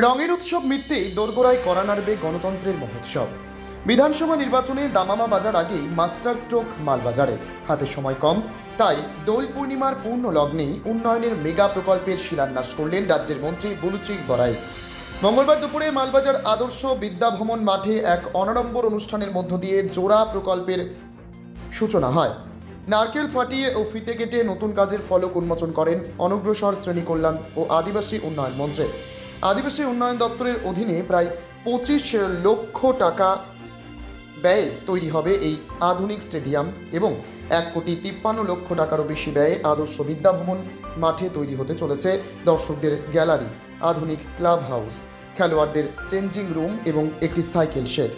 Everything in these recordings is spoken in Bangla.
রঙের উৎসব মিটতেই দোরগোড়ায় কড়া নাড়বে গণতন্ত্রের মহোৎসব। বিধানসভা নির্বাচনে দামামা বাজার আগেই মাস্টার স্ট্রোক মালবাজারে, হাতে সময় কম, তাই দোল পূর্ণিমার পূর্ণ লগ্নেই উন্নয়নের মেগা প্রকল্পের শিলান্যাস করলেন রাজ্যের মন্ত্রী বুলুচিক বরাই। মঙ্গলবার দুপুরে মালবাজার আদর্শ বিদ্যাভবন মাঠে এক অনাড়ম্বর অনুষ্ঠানের মধ্য দিয়ে জোড়া প্রকল্পের সূচনা হয়। নারকেল ফাটিয়ে ও ফিতে কেটে নতুন কাজের ফলক উন্মোচন করেন অনগ্রসর শ্রেণী কল্যাণ ও আদিবাসী উন্নয়ন মন্ত্রী। আদিবাসী উন্নয়ন দপ্তরের অধীনে প্রায় 25 লক্ষ টাকা ব্যয়ে তৈরি হবে এই আধুনিক স্টেডিয়াম এবং 1,53 লক্ষ টাকারও বেশি ব্যয়ে আদর্শ বিদ্যাভবন মাঠে তৈরি হতে চলেছে দর্শকদের গ্যালারি, আধুনিক ক্লাব হাউস, খেলোয়াড়দের চেঞ্জিং রুম এবং একটি সাইকেল শেড।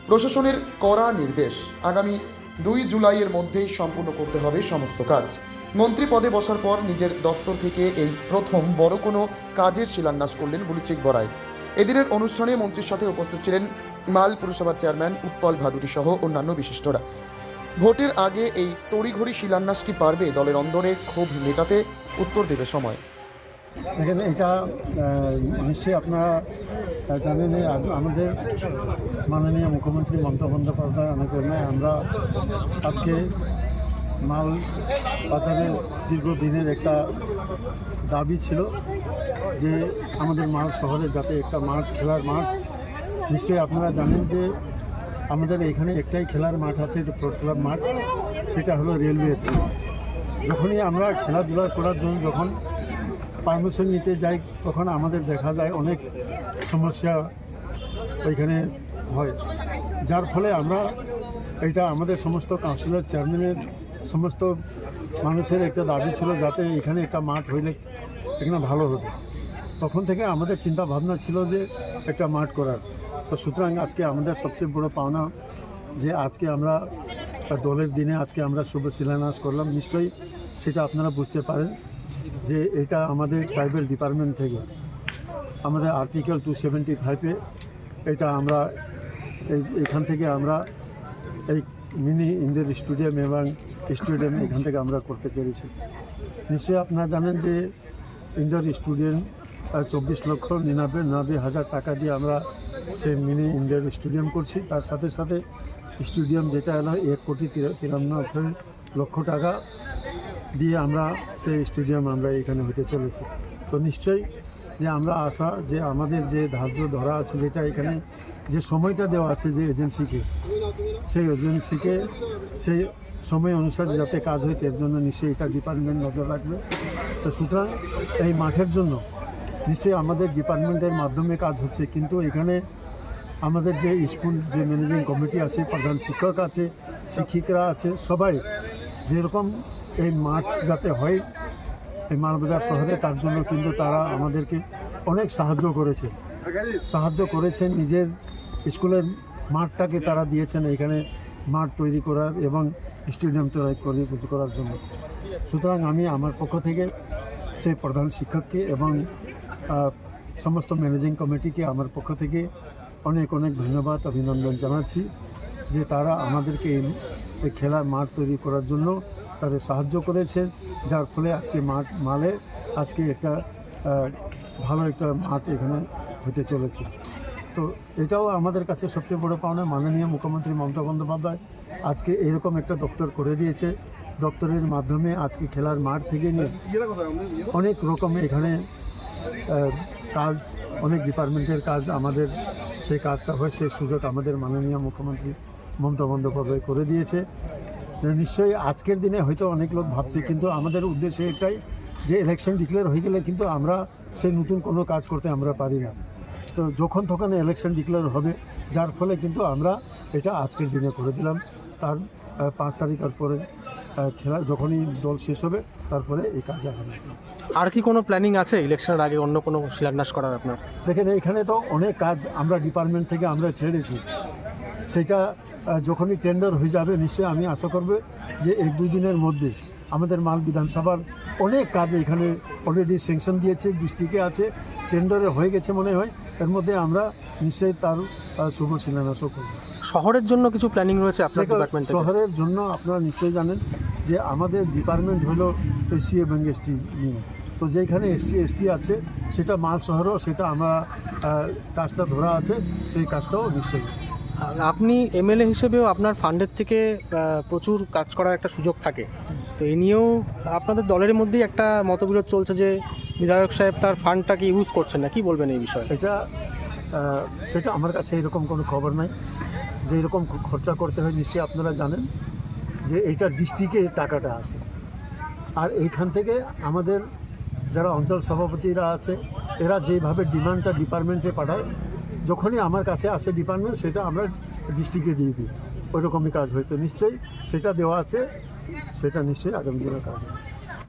প্রশাসনের কড়া নির্দেশ, আগামী 2 জুলাইয়ের মধ্যেই সম্পূর্ণ করতে হবে সমস্ত কাজ। মন্ত্রী পদে বসার পর নিজের দপ্তর থেকে এই প্রথম বড় কোনো কাজের শিলান্যাস করলেন বুলুচিক বরাই। এদিনের অনুষ্ঠানে মন্ত্রীর সাথে উপস্থিত ছিলেন মাল পুরসভার চেয়ারম্যান উৎপল ভাদুরী সহ অন্যান্য বিশিষ্টরা। ভোটের আগে এই তড়িঘড়ি শিলান্যাস কি পারবে দলের অন্দরে ক্ষোভ মেটাতে? উত্তর দেবে সময়। দেখেন, এটা নিশ্চয়ই আপনারা জানেন, আমাদের মাননীয় মুখ্যমন্ত্রী মমতা বন্দ্যোপাধ্যায় অনুপ্রেরণায় আমরা আজকে মাল বাজারের দীর্ঘদিনের একটা দাবি ছিল যে আমাদের মাল শহরে যাতে একটা মাঠ, খেলার মাঠ। নিশ্চয়ই আপনারা জানেন যে আমাদের এখানে একটাই খেলার মাঠ আছে, এটা ফ্লোট ক্লাব মাঠ, সেটা হলো রেলওয়ে। যখনই আমরা খেলাধুলা করার জন্য যখন পারমিশন নিতে যাই তখন আমাদের দেখা যায় অনেক সমস্যা ওইখানে হয়, যার ফলে আমরা এটা আমাদের সমস্ত কাউন্সিলর, চেয়ারম্যানের, সমস্ত মানুষের একটা দাবি ছিল যাতে এখানে একটা মাঠ হইলে এখানে ভালো হবে। তখন থেকে আমাদের চিন্তা ভাবনা ছিল যে একটা মাঠ করার। তো সুতরাং আজকে আমাদের সবচেয়ে বড় পাওনা যে আজকে আমরা দলের দিনে আজকে আমরা শুভ শিলান্যাস করলাম। নিশ্চয়ই সেটা আপনারা বুঝতে পারেন যে এটা আমাদের ট্রাইবাল ডিপার্টমেন্ট থেকে আমাদের আর্টিকেল 275-এ এটা আমরা এখান থেকে আমরা এই মিনি ইন্ডোর স্টেডিয়াম এবং স্টেডিয়াম এখান থেকে আমরা করতে পেরেছি। নিশ্চয়ই আপনারা জানেন যে ইন্ডোর স্টেডিয়াম 24,99,000 টাকা দিয়ে আমরা সেই মিনি ইন্ডোর স্টেডিয়াম করছি। তার সাথে সাথে স্টেডিয়াম যেটা হলো 1,93 লক্ষ টাকা দিয়ে আমরা সেই স্টেডিয়াম আমরা এখানে হতে চলেছি। তো নিশ্চয়ই যে আমরা আশা যে আমাদের যে ধার্য ধরা আছে, যেটা এখানে যে সময়টা দেওয়া আছে যে এজেন্সিকে, সেই এজেন্সিকে সেই সময় অনুসারে যাতে কাজ হয় এর জন্য নিশ্চয়ই এটা ডিপার্টমেন্ট নজর রাখবে। তো সুতরাং এই মাঠের জন্য নিশ্চয়ই আমাদের ডিপার্টমেন্টের মাধ্যমে কাজ হচ্ছে, কিন্তু এখানে আমাদের যে স্কুল যে ম্যানেজিং কমিটি আছে, প্রধান শিক্ষক আছে, শিক্ষিকরা আছে, সবাই যেরকম এই মাঠ যাতে হয় এই মালবাজার শহরে, তার জন্য কিন্তু তারা আমাদেরকে অনেক সাহায্য করেছেন। নিজের স্কুলের মাঠটাকে তারা দিয়েছেন এখানে মাঠ তৈরি করার এবং স্টেডিয়াম তৈরি করার জন্য। সুতরাং আমি আমার পক্ষ থেকে সেই প্রধান শিক্ষককে এবং সমস্ত ম্যানেজিং কমিটিকে আমার পক্ষ থেকে অনেক ধন্যবাদ, অভিনন্দন জানাচ্ছি যে তারা আমাদেরকে এই খেলার মাঠ তৈরি করার জন্য তাদের সাহায্য করেছে, যার ফলে আজকে মালে আজকে একটা ভালো একটা মাঠ এখানে হতে চলেছে। তো এটাও আমাদের কাছে সবচেয়ে বড় পাওনা। মাননীয় মুখ্যমন্ত্রী মমতা বন্দ্যোপাধ্যায় আজকে এরকম একটা দপ্তর করে দিয়েছে। দপ্তরের মাধ্যমে আজকে খেলার মাঠ থেকে নিয়ে অনেক রকমের এখানে কাজ, অনেক ডিপার্টমেন্টের কাজ আমাদের সেই কাজটা হয়, সেই সুযোগ আমাদের মাননীয় মুখ্যমন্ত্রী মমতা বন্দ্যোপাধ্যায় করে দিয়েছে। নিশ্চয়ই আজকের দিনে হয়তো অনেক লোক ভাবছে, কিন্তু আমাদের উদ্দেশ্য এটাই যে ইলেকশন ডিক্লেয়ার হয়ে গেলে কিন্তু আমরা সেই নতুন কোনো কাজ করতে আমরা পারি না। তো যখন তখন ইলেকশন ডিক্লেয়ার হবে, যার ফলে কিন্তু আমরা এটা আজকের দিনে করে দিলাম। তার 5 তারিখের পরে খেলা যখনই দল শেষ হবে তারপরে এই কাজ আগামী। আর কি কোনো প্ল্যানিং আছে ইলেকশনের আগে অন্য কোনো শিলান্যাস করার আপনার? দেখেন, এখানে তো অনেক কাজ আমরা ডিপার্টমেন্ট থেকে আমরা ছেড়েছি, সেটা যখনই টেন্ডার হয়ে যাবে নিশ্চয়ই আমি আশা করব যে 1-2 দিনের মধ্যে আমাদের মাল বিধানসভার অনেক কাজ এখানে অলরেডি স্যাংশন দিয়েছে, ডিস্ট্রিক্টে আছে, টেন্ডারে হয়ে গেছে মনে হয়, এর মধ্যে আমরা নিশ্চয়ই তার শুভ শিলান্যাসও করব। শহরের জন্য কিছু প্ল্যানিং রয়েছে আপনার ডিপার্টমেন্ট? শহরের জন্য আপনারা নিশ্চয়ই জানেন যে আমাদের ডিপার্টমেন্ট হলো এসসি এবং এসটি নিয়ে। তো যেখানে এসটি আছে সেটা মাল শহরও সেটা আমরা কাজটা ধরা আছে, সেই কাজটাও নিশ্চয়ই। আর আপনি এমএলএ হিসেবেও আপনার ফান্ডের থেকে প্রচুর কাজ করার একটা সুযোগ থাকে, তো এই নিয়েও আপনাদের দলের মধ্যেই একটা মতবিরোধ চলছে যে বিধায়ক সাহেব তার ফান্ডটাকে ইউজ করছেন না, কি বলবেন এই বিষয়ে? এটা সেটা আমার কাছে এরকম কোনো খবর নাই যে এরকম খরচা করতে হয়। নিশ্চয়ই আপনারা জানেন যে এইটা ডিস্ট্রিক্টে টাকাটা আসে, আর এইখান থেকে আমাদের যারা অঞ্চল সভাপতিরা আছে এরা যেভাবে ডিমান্ডটা ডিপার্টমেন্টে পাঠায়, যখনই আমার কাছে আসে ডিপার্টমেন্ট সেটা আমরা ডিস্ট্রিক্টে দিয়ে দিই, ওই রকমই কাজ হয়তো নিশ্চয়ই সেটা দেওয়া আছে, সেটা নিশ্চয়ই আগামী দিনের কাজ হবে।